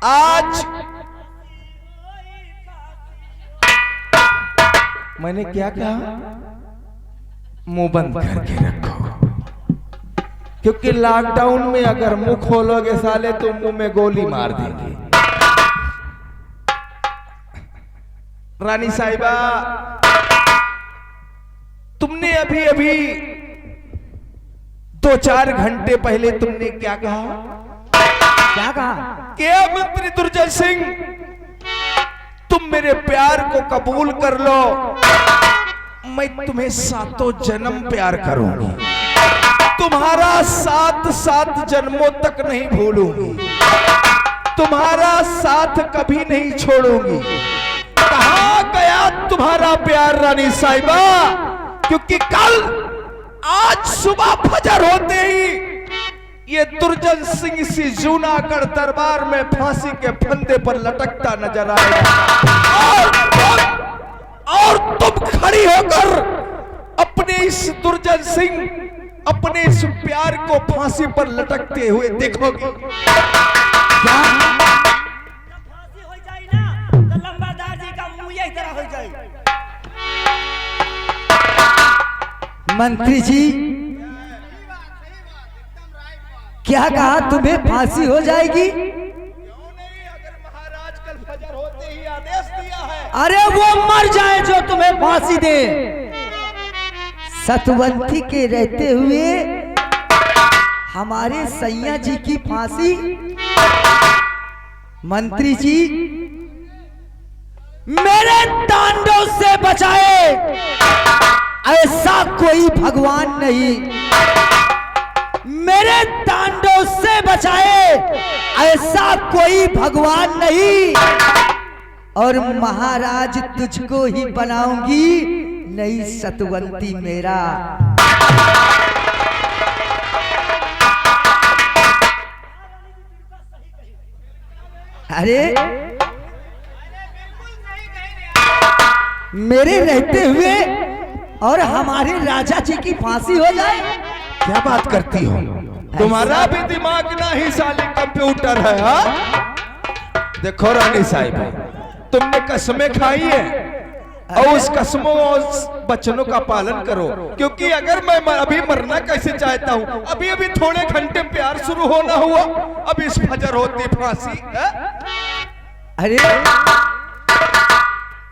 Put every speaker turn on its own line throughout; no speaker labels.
आज मैंने क्या कहा? मुंह बंद करके रखो, क्योंकि लॉकडाउन में अगर मुंह खोलोगे साले तो मुंह में गोली मार देंगे। रानी साहिबा, तुमने अभी अभी 2-4 घंटे पहले तुमने क्या कहा?
क्या कहा?
क्या मंत्री दुर्जय सिंह, तुम मेरे प्यार को कबूल कर लो, मैं तुम्हें 7 जन्म प्यार करूंगी, तुम्हारा 7 जन्मों तक नहीं भूलूंगी, तुम्हारा साथ कभी नहीं छोड़ूंगी। कहां गया तुम्हारा प्यार रानी साहिबा? क्योंकि कल आज सुबह फजर होते ही ये दुर्जन सिंह इसी जूनागढ़ दरबार में फांसी के फंदे पर लटकता नजर आएगा, और तुम खड़ी होकर अपने इस दुर्जन सिंह, अपने इस प्यार को फांसी पर लटकते हुए देखोगे।
फांसी हो जाए ना तो लंबादार जी का मुंह यही तरह हो जाए।
मंत्री जी, क्या कहा? तुम्हें फांसी हो जाएगी?
क्यों नहीं? अगर महाराज कल फजर होते ही आदेश दिया है।
अरे वो मर जाए जो तुम्हें फांसी दे। सतवंती के रहते हुए हमारे सैया जी की फांसी? मंत्री जी, मेरे तांडव से बचाए ऐसा कोई भगवान नहीं, मेरे तांडव से बचाए ऐसा कोई भगवान नहीं, और महाराज तुझको ही बनाऊंगी, नई सतवंती मेरा। अरे मेरे रहते हुए और हमारे राजा जी की फांसी हो जाए?
क्या बात करती हो? तुम्हारा भी दिमाग ना ही साले कंप्यूटर है। हा? देखो रानी साहिब, तुमने कसमें खाई है और उस कसमों और वचनों का पालन करो, क्योंकि अगर मैं अभी मरना कैसे चाहता हूँ, अभी अभी थोड़े घंटे प्यार शुरू होना हुआ, अब इस फजर होती फांसी है?
अरे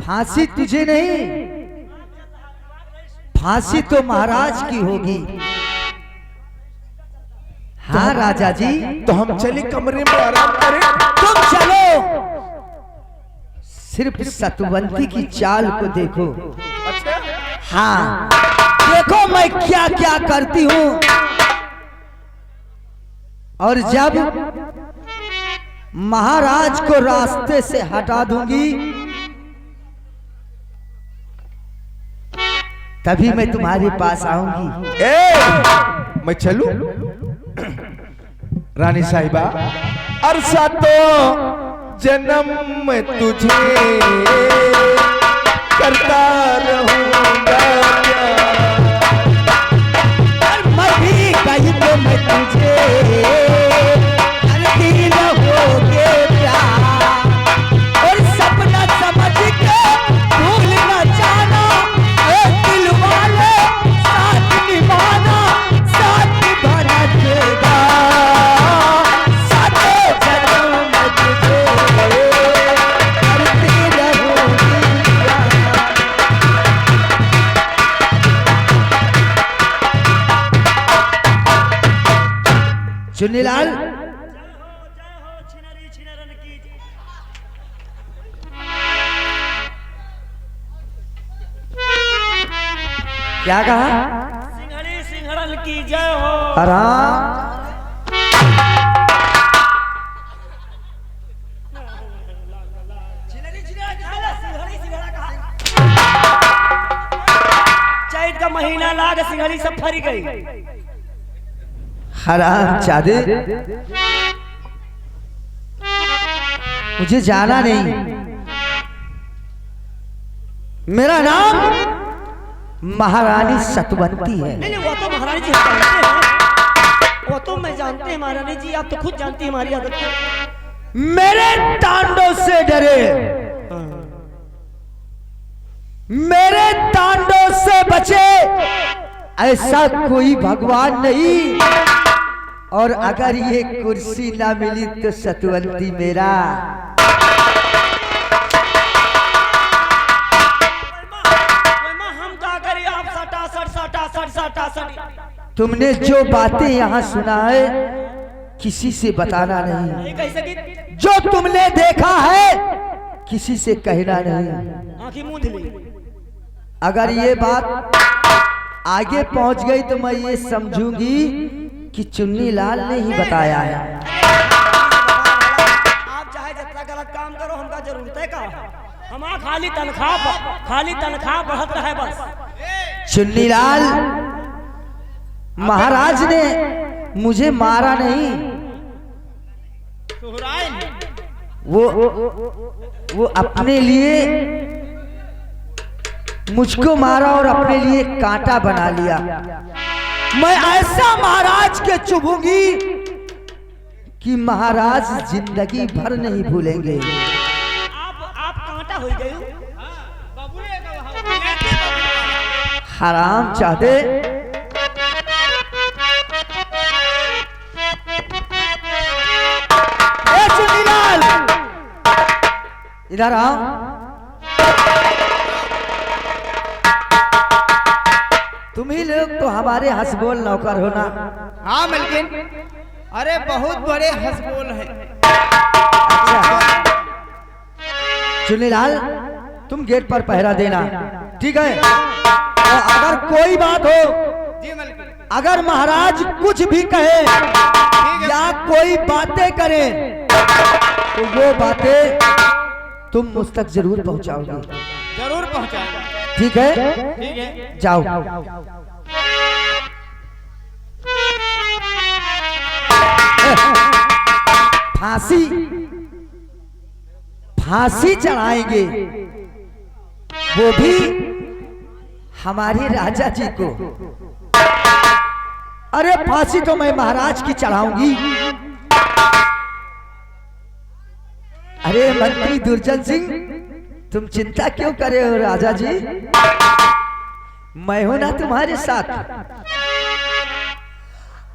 फांसी तुझे नहीं, फांसी तो महाराज की होगी। हाँ राजा जी,
तो हम चले कमरे में आराम करें।
तुम चलो, सिर्फ सतवंती की चाल को देखो।
अच्छा?
हाँ देखो मैं क्या क्या करती हूँ, और जब महाराज को रास्ते से हटा दूंगी तभी मैं तुम्हारे पास आऊंगी।
मैं चलूं? रानी साहिबा, अरसा तो जन्म में तुझे करता रहूंगा,
मैं भी कहीं तो मैं तुझे करती रहोगे प्यार, और सपना समझ के भूल न जाना, दिल वाले साथ निभाना, साथ भरा देगा, साथों जन्म में तुझे करती रहोगी प्यार। चुन्नीलाल,
छिनरी छिनरन की
क्या कहा?
सिंहड़ी सिंहड़न की जय हो।
आराम।
चैत का महीना लाग सिंहड़ी सब फरी गई।
हराम जादे, मुझे जाना नहीं। मेरा नाम महारानी सतवंती है।
नहीं वो तो महारानी जी जानते हैं, वो तो मैं जानते हैं महारानी जी, आप तो खुद जानती हैं हमारी आदत को।
मेरे तांडव से डरे, मेरे तांडव से बचे ऐसा कोई भगवान नहीं। और अगर ये कुर्सी ना मिली तो सतवंती मेरा।
हम क्या करें आप सटा सट सटा सट सटा सट।
तुमने जो बातें यहाँ सुना है किसी से बताना नहीं,
नहीं कह सकी।
जो तुमने देखा है किसी से कहना नहीं।
आंखें मूंद ली।
अगर ये बात आगे पहुंच गई तो मैं ये समझूंगी कि चुन्नी लाल ने ही बताया है।
आप चाहे जितना गलत काम करो हमका जरूरत है का। हमारा खाली तनख्वाह बढ़त रहे बस।
चुन्नी लाल, महाराज ने मुझे मारा नहीं, वो अपने लिए मुझको मारा और अपने लिए कांटा बना लिया। मैं ऐसा महाराज के चुभूंगी कि महाराज जिंदगी भर नहीं भूलेंगे।
आप कांटा हो गए।
हराम चाहते। ए चुन्नीलाल, इधर आओ। तुम ही लोग तो हमारे हंसबोल नौकर हो ना?
हाँ मलकिन, अरे बहुत बड़े हंसबोल हैं।
अच्छा चुन्नीलाल, तुम गेट पर पहरा देना, ठीक है? और अगर कोई बात हो,
जी मलकिन।
अगर महाराज कुछ भी कहे या कोई बातें करे तो वो बातें तुम मुझ तक जरूर पहुंचाओगे।
जरूर पहुंचाएगा।
ठीक है?
ठीक है।
जाओ। फांसी चढ़ाएंगे, वो भी हमारे राजा जी को। अरे फांसी तो मैं महाराज की चढ़ाऊंगी। अरे मंत्री दुर्जन सिंह, तुम चिंता क्यों करे हो राजा जी? मैं हूं ना तुम्हारे साथ।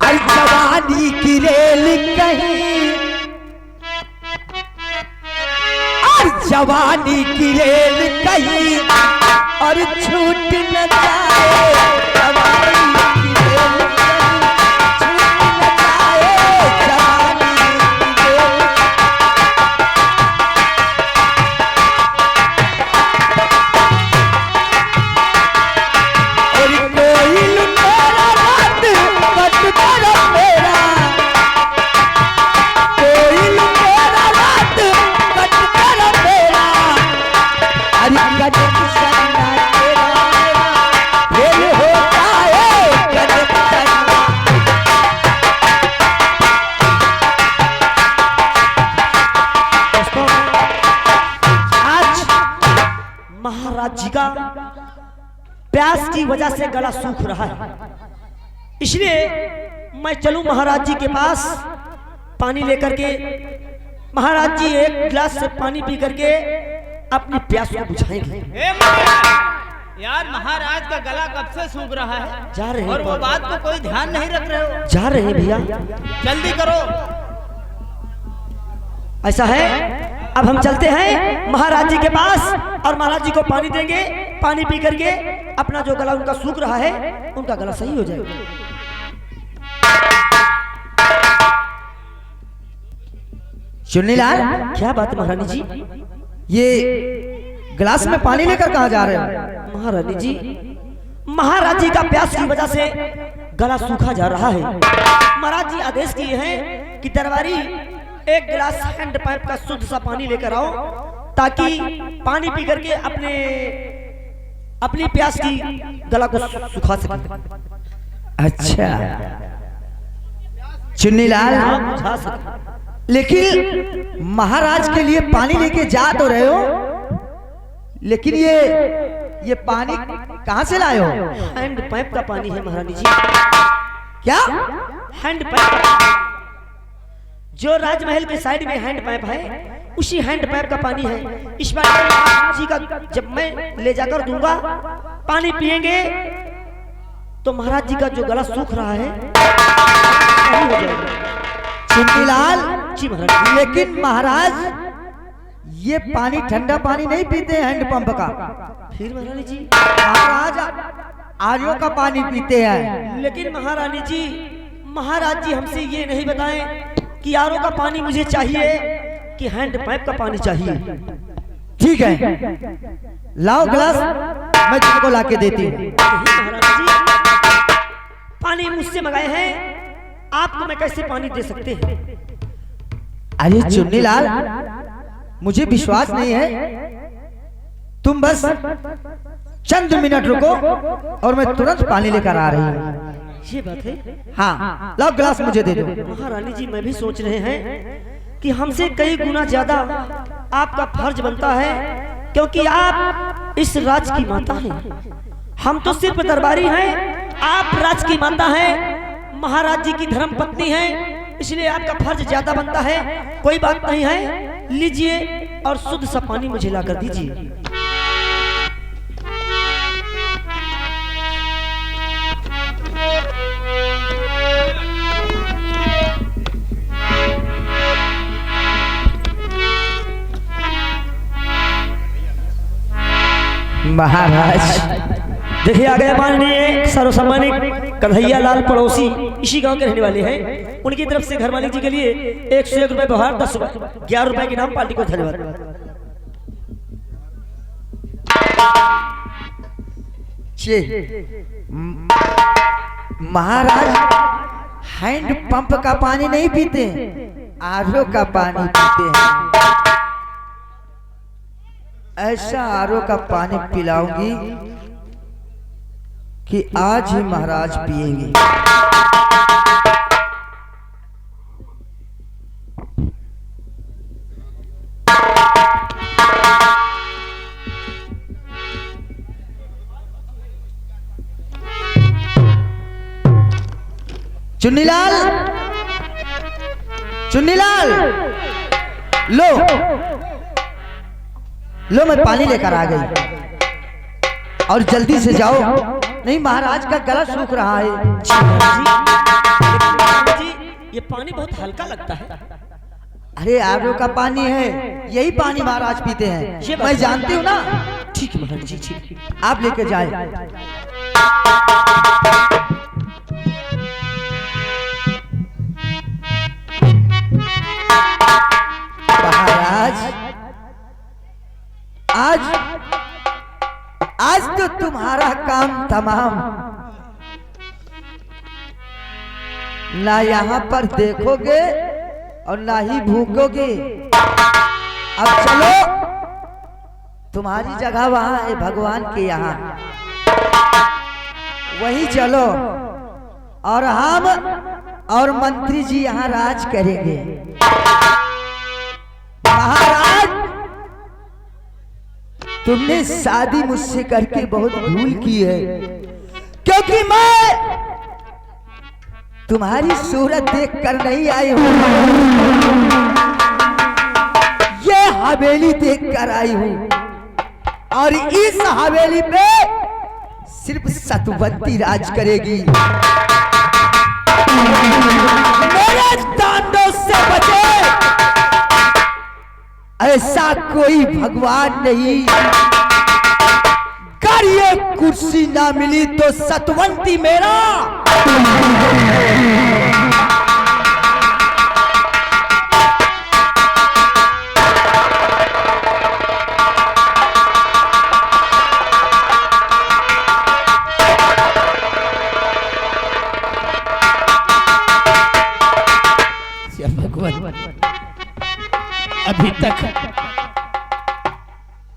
अरे जवानी की रेल कहीं, और जवानी की रेल कहीं और छूट न जाए। जवानी की रेल कहीं छूट न जाए। जवानी की रेल। और कोई लुटेरा रात कट कर मेरा, कोई लुटेरा रात कट कर मेरा। अरे गजब सन्ना तेरा फेल होता है, गजब सन्ना।
दोस्तों, आज महाराज जी का प्यास की वजह से गला सूख रहा है, इसलिए मैं चलूं महाराज जी के पास पानी लेकर के। महाराज जी एक गिलास से पानी पी करके अपनी प्यास को बुझाएंगे।
ए मलकिन, यार महाराज का गला कब से सूख रहा है।
जा रहे हैं
और वो बात को कोई ध्यान नहीं रख रहे हो।
जा रहे हैं भैया।
जल्दी करो।
ऐसा है, अब हम चलते हैं महाराज जी के पास और महाराज जी को पानी देंगे। पानी पी करके अपना जो गला उनका सूख रहा है, उनका गला सही हो जाएगा।
चुन्नीलाल,
क्या बात है महारानी जी?
ये गिलास में पानी लेकर कहाँ जा रहे हो?
महारानी जी, महाराज जी का प्यास की वजह से गला सूखा जा रहा है। महाराज जी आदेश किए हैं कि दरबारी एक गिलास हैंड पाइप का शुद्ध सा पानी लेकर आओ, ताकि पानी पी करके अपनी प्यास की गला को सुखा सके।
अच्छा चुन्नीलाल,
बुझा सके।
लेकिन महाराज के लिए पानी लेके जा तो रहे हो, लेकिन ये पानी कहाँ से लाए हो?
हैंड पाइप का पानी है महारानी जी।
क्या?
Hand pipe. जो राजमहल के साइड में हैंड पाइप है उसी हैंड पाइप का पानी है। इस बार महाराज जी का जब मैं ले जाकर दूंगा, पानी पिएंगे तो महाराज जी का जो गला सूख रहा है सही हो जाएगा।
चुन्नीलाल
जी महाराज।
लेकिन महाराज ये पानी ठंडा पानी नहीं पीते हैंडपंप का।
फिर महारानी जी?
महाराज आरओ का पानी पीते हैं।
लेकिन महारानी जी, महाराज जी हमसे ये नहीं बताएं कि आरओ का पानी मुझे चाहिए कि हैंड पाइप का पानी चाहिए।
ठीक है, लाओ गिलास, मैं तुमको लाके देती हूँ।
महाराज जी पानी मुझसे मंगाए हैं, आपको मैं कैसे पानी दे सकते हैं?
अरे चुन्नीलाल, मुझे विश्वास नहीं है, तुम बस चंद मिनट रुको और मैं तुरंत पानी लेकर आ रही हूँ।
ये बात है?
हाँ, लाओ गिलास मुझे दे दो।
महारानी जी, मैं भी सोच रहे हैं कि हमसे कई गुना ज्यादा आपका फर्ज बनता है, क्योंकि आप इस राज की माता हैं। हम तो सिर्फ दरबारी हैं, आप राज की माता हैं, महाराज जी की धर्म पत्नी हैं, इसलिए आपका फर्ज ज्यादा बनता है। कोई बात नहीं है, लीजिए और शुद्ध सा पानी मुझे लाकर दीजिए।
महाराज
देखिए आ गए माननीय सर्वसम्मानित कन्हैया लाल पड़ोसी, इसी गांव के रहने वाले हैं। उनकी तरफ से घर मालिक जी के लिए 101 रुपए व्यवहार, 10 रुपए 11 रुपए के नाम पार्टी को धन्यवाद।
महाराज हैंड पंप का पानी नहीं पीते, आरओ का पानी पीते हैं। ऐसा आरओ का पानी पिलाऊंगी कि आज ही महाराज पिएंगे। चुन्नीलाल, चुन्नीलाल, लो लो, मैं पानी लेकर आ गई और जल्दी से जाओ, नहीं महाराज का गला सूख रहा है।
जी, ये पानी बहुत हल्का लगता है।
अरे आरओ का पानी है, यही पानी महाराज पीते हैं, मैं जानती हूँ ना।
ठीक है महाराज जी, ठीक,
आप लेके जाए। महाराज आज तो तुम्हारा काम तमाम, ना यहाँ पर देखोगे और ना ही भूखोगे। अब चलो, तुम्हारी जगह वहां है भगवान के यहाँ, वहीं चलो और हम और मंत्री जी यहाँ राज करेंगे। महाराज, तुमने शादी मुझसे करके बहुत भूल की है, क्योंकि मैं तुम्हारी सूरत देखकर नहीं आई हूं, ये हवेली देखकर आई हूं और इस हवेली पे सिर्फ सतवंती राज करेगी। मेरे तांडव से बचे ऐसा कोई भगवान नहीं। अगर ये कुर्सी ना मिली तो सतवंती मेरा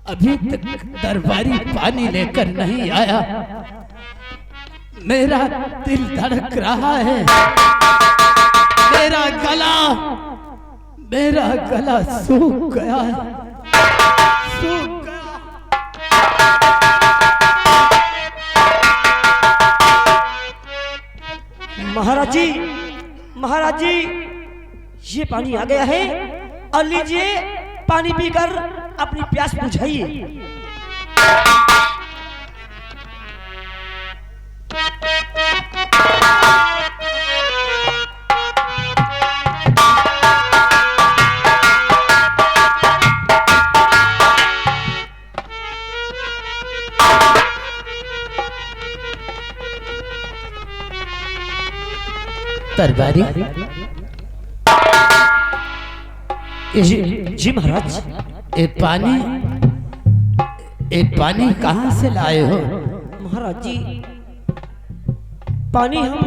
अभी तक दरबारी पानी लेकर नहीं आया। मेरा दिल धड़क रहा है, मेरा गला सूख गया है, सूख गया।
महाराज जी, ये पानी आ गया है और लीजिए पानी पीकर अपनी प्यास बुझाइए।
दरबारी
जी महाराज।
ये पानी कहाँ से लाए हो?
महाराज जी पानी हम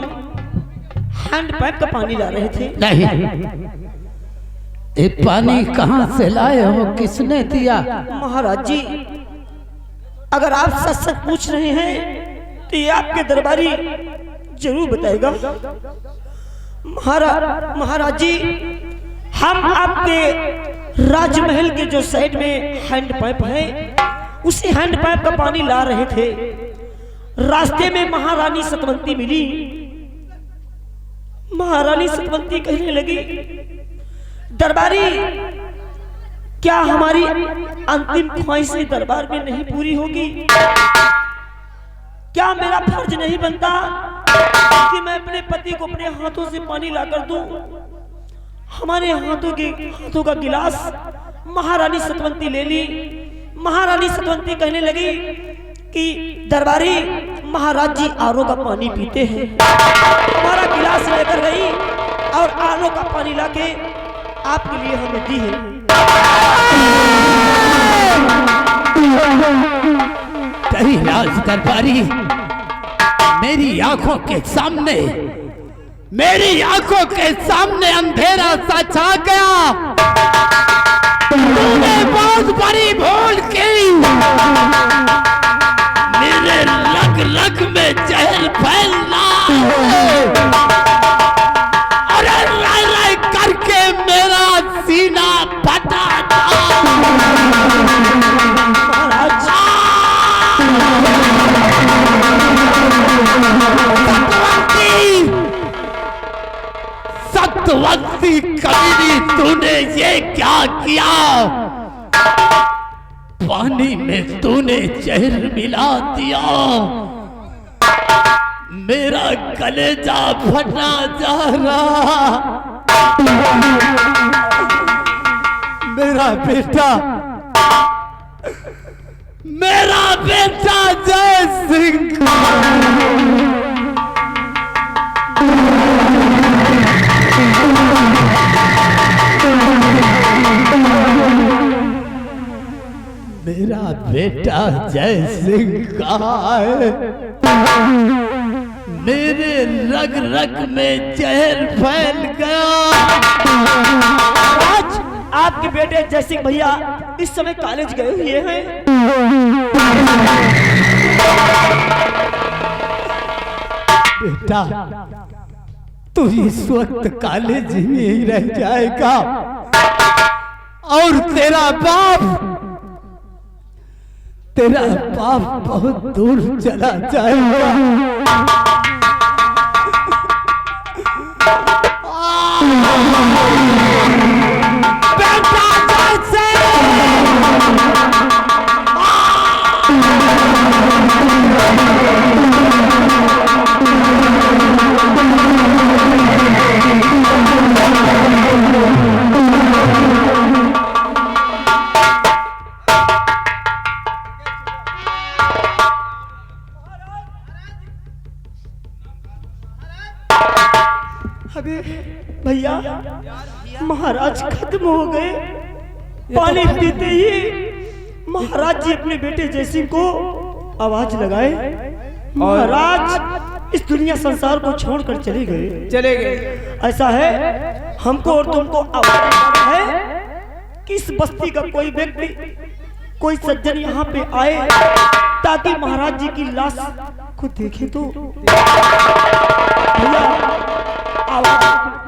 हैंड पाइप का पानी ला रहे थे।
नहीं, ये पानी कहाँ से लाए हो? किसने दिया?
महाराज जी अगर आप सच सच पूछ रहे हैं तो ये आपके दरबारी जरूर बताएगा। महाराज जी हम आपके राजमहल के जो साइड में हैंड पाइप है उसी हैंड पाइप का पानी ला रहे थे। रास्ते में महारानी सतवंती मिली। महारानी सतवंती कहने लगी, दरबारी क्या हमारी अंतिम ख्वाहिशें दरबार में नहीं पूरी होगी? क्या मेरा फर्ज नहीं बनता कि मैं अपने पति को अपने हाथों से पानी लाकर दूं? हमारे हाथों का गिलास महारानी सतवंती ले ली। महारानी सतवंती कहने लगी कि दरबारी महाराज जी आरओ का पानी पीते हैं। हमारा गिलास लेकर गई और आरओ का पानी लाके आपके लिए हमें दी है।
तेरी राज दरबारी मेरी आंखों के सामने अंधेरा सा छा गया। तूने बहुत बड़ी भूल की। मेरे रग रग में जहर फैलना और राय राय करके मेरा सीना फटा सत्यवती कबीरी, तूने ये क्या किया? पानी में तूने जहर मिला दिया। मेरा कलेजा फटना जा रहा। मेरा बेटा जय सिंह मेरा बेटा जय सिंह कहाँ है? मेरे रग रग में जहर फैल गया।
आज आपके बेटे जय सिंह भैया इस समय कॉलेज गए हुए हैं।
बेटा तू इस वक्त कॉलेज में ही रह जाएगा और तेरा बाप बहुत दूर चला जाएगा। बेटा जैसे
अबे भैया महाराज खत्म हो गए। पानी पीते ही महाराज जी अपने बेटे जयसिंह को आवाज लगाए। महाराज इस दुनिया संसार को छोड़कर चले गए। ऐसा है हमको और तुमको आवाज है कि इस बस्ती का कोई व्यक्ति कोई सज्जन यहाँ पे आए ताकि महाराज जी की लाश को देखे। तो भैया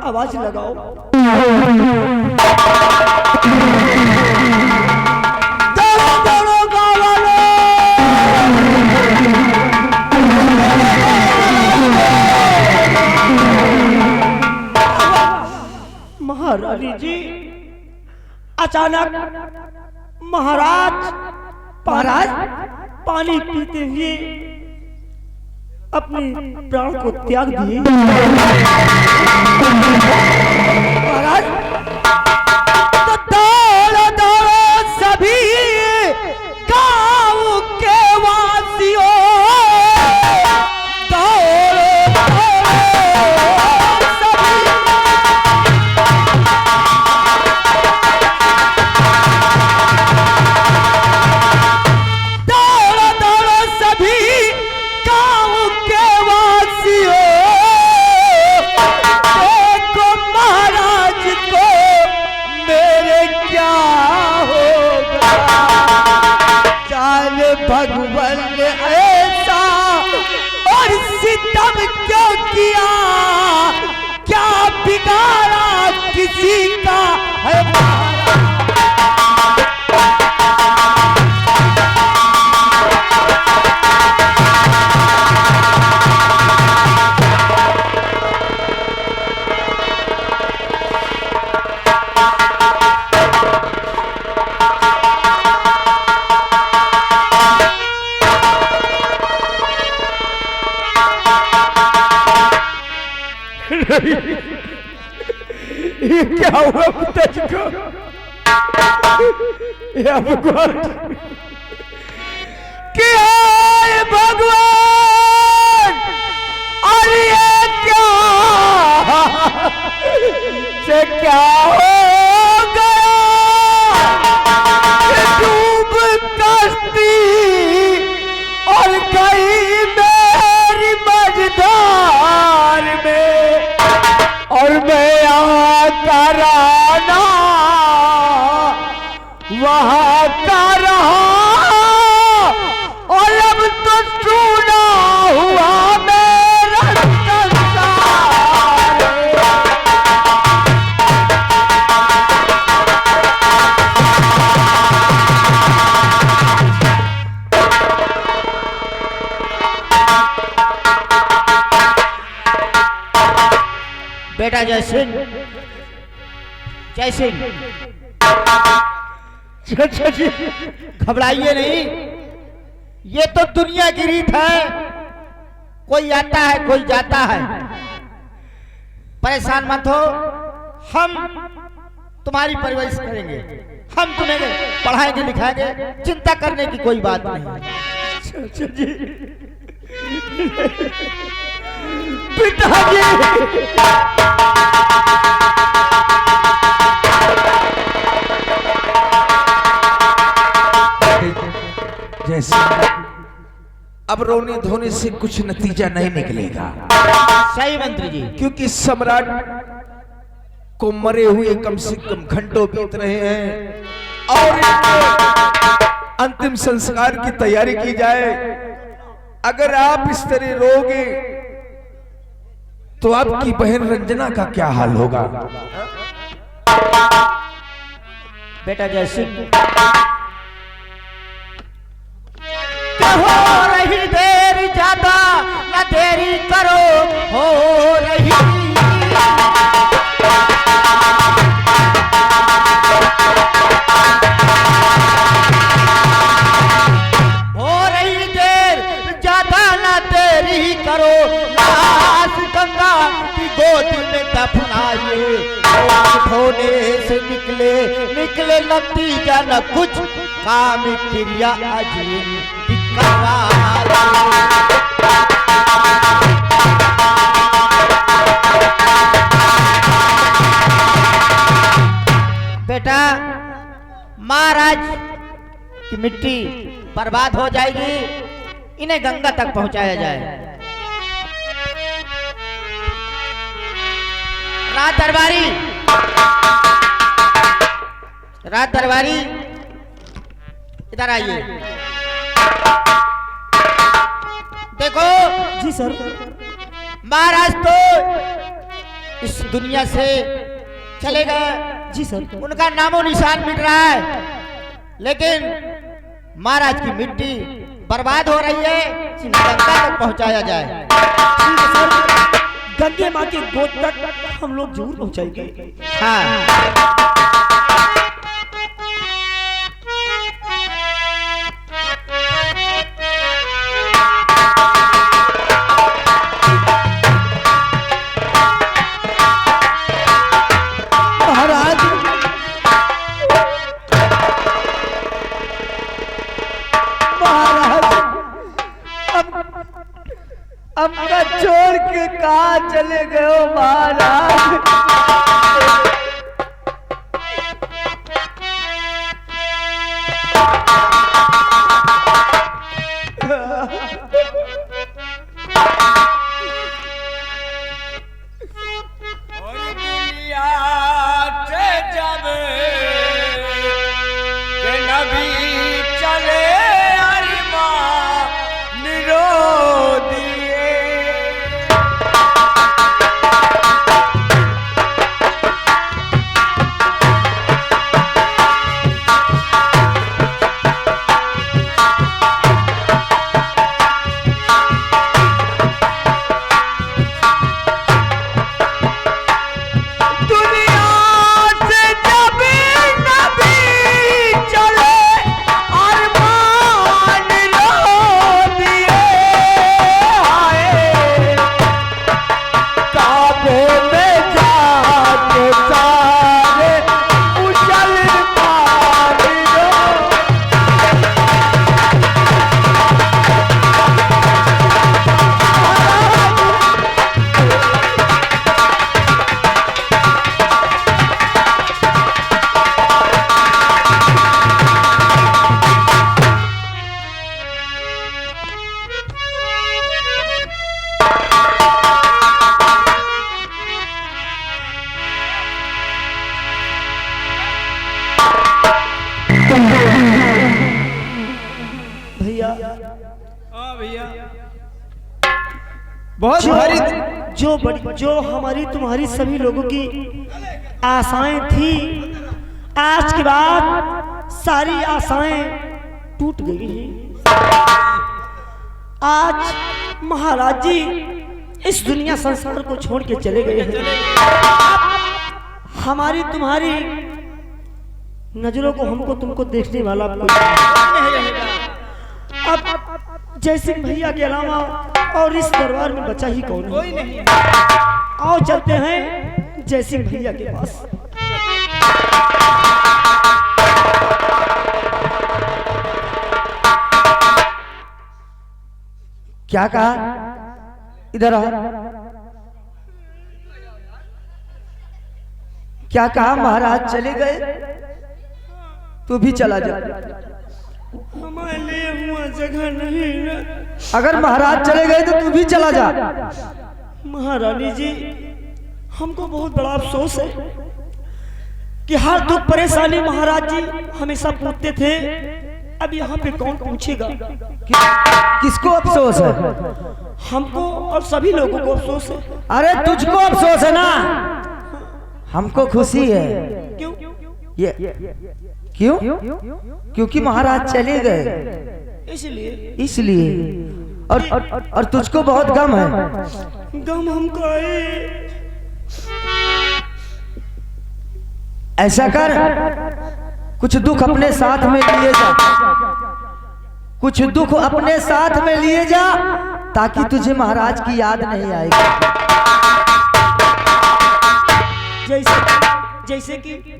आवाज लगाओ। महाराज अचानक महाराज पानी पीते हुए अपने प्राण को त्याग दिए।
महाराज तो दौड़ो दौड़ो सभी गांव के वासियों, दौड़ो दौड़ो सभी। दौड़ो दौड़ो सभी गांव के वासियों, देखो महाराज को मेरे क्या होगा। जाने भगवान ने ऐसा और सितम क्यों किया, क्या बिगाड़ा किसी का है
ये क्या हुआ पिताजी को? या भगवान,
क्या है भगवान, और ये क्या से क्या हो गया। डूब कश्ती और गई मेरी मझधार में, और मैं यहाँ का राना वहाँ का रहा, और अब तो चूना हुआ मेरा संसार।
बेटा जय सिंह, जय सिंह,
चाचा जी
घबराइए नहीं, ये तो दुनिया की रीत है। कोई आता है कोई जाता है, परेशान मत हो। हम तुम्हारी परवरिश करेंगे, हम तुम्हें पढ़ाएंगे लिखाएंगे, चिंता करने की कोई बात नहीं।
चाचा जी, पिताजी,
जैसे अब रोने धोने से कुछ नतीजा नहीं निकलेगा।
सही मंत्री जी,
क्योंकि सम्राट को मरे हुए कम से कम घंटों बीत रहे हैं और इनके अंतिम संस्कार की तैयारी की जाए। अगर आप इस तरह रोगे तो आपकी बहन रंजना का क्या हाल होगा।
बेटा जय सिंह, हो रही देर ज्यादा न देरी करो, हो रही देर ज्यादा न देरी करो, लाश गंगा की गोद में दफनाइए। धोने से निकले नतीजा न कुछ, काम क्रिया अजीब बेटा, महाराज की मिट्टी बर्बाद हो जाएगी, इन्हें गंगा तक पहुंचाया जाए। रात दरबारी इधर आइए। देखो
जी सर।
महाराज तो इस दुनिया से चले गए,
जी सर।
उनका नामो निशान मिट रहा है, लेकिन महाराज की मिट्टी बर्बाद हो रही है, गंगा तक पहुंचाया जाए।
गंगे माँ के गोद तक हम लोग जरूर पहुंचाएंगे।
हाँ,
हमका छोड़ के कहाँ चले गए हो महाराज?
भैया
हाँ भैया
बहुत भारी
जो हमारी तुम्हारी सभी लोगों की आशाएं थी, आज के बाद सारी आशाएं टूट गई हैं। आज महाराज जी इस दुनिया संसार को छोड़ के चले गए हैं। हमारी तुम्हारी नजरों को हमको तुमको देखने वाला कोई नहीं। अब जैसे भैया के अलावा और इस दरबार में बचा ही कौन
कोई नहीं है।
आओ चलते हैं जैसे भैया के पास।
क्या कहा? इधर आ। क्या कहा? महाराज चले गए, तू भी चला जा।
हमारे लिए हुआ जगह नहीं ना।
अगर महाराज चले गए तो तू भी चला जा।
महारानी जी, हमको बहुत बड़ा अफसोस है कि हर दुख परेशानी महाराज जी हमेशा पूछते थे, अब यहाँ पे कौन पूछेगा?
किसको अफसोस है?
हमको और सभी लोगों को अफसोस है।
अरे तुझको अफसोस है ना, हमको खुशी है।
क्यों?
ये क्यों? क्योंकि महाराज चले गए इसलिए। और तुझको बहुत गम है।
गम हमको है।
ऐसा कर, कुछ दुख अपने साथ में लिए जा, कुछ दुख अपने साथ में लिए जा, ताकि तुझे महाराज की याद नहीं आएगी।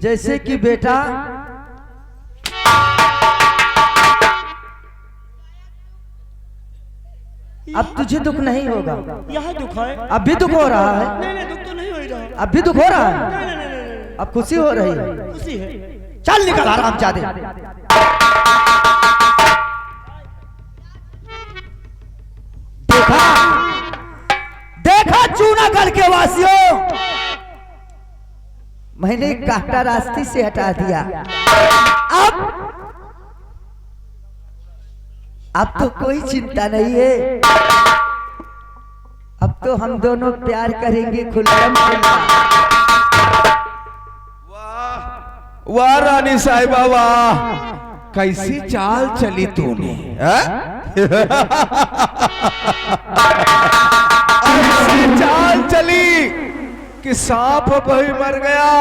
जैसे कि बेटा, अब तुझे दुख नहीं होगा।
यह दुख है।
अब भी दुख हो रहा है।
नहीं, दुख तो नहीं हो रहा है।
अब भी दुख हो रहा है।
नहीं।
अब खुशी हो रही है।
खुशी है।
चल निकल आराम चादे। देखा चूनागढ़ के वासियों, मैंने कांटा रास्ते से हटा दिया। अब तो कोई चिंता नहीं है। अब तो हम दोनों प्यार करेंगे खुल्लम खुल्ला।
वाह रानी साहिबा वाह, कैसी चाल चली तूने। ऐसी चाल चली कि सांप भी मर गया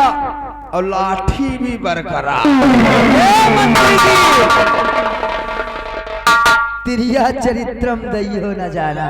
और लाठी भी बरकरार।
मंत्री जी, तिरिया चरित्रम दइयो न जाना।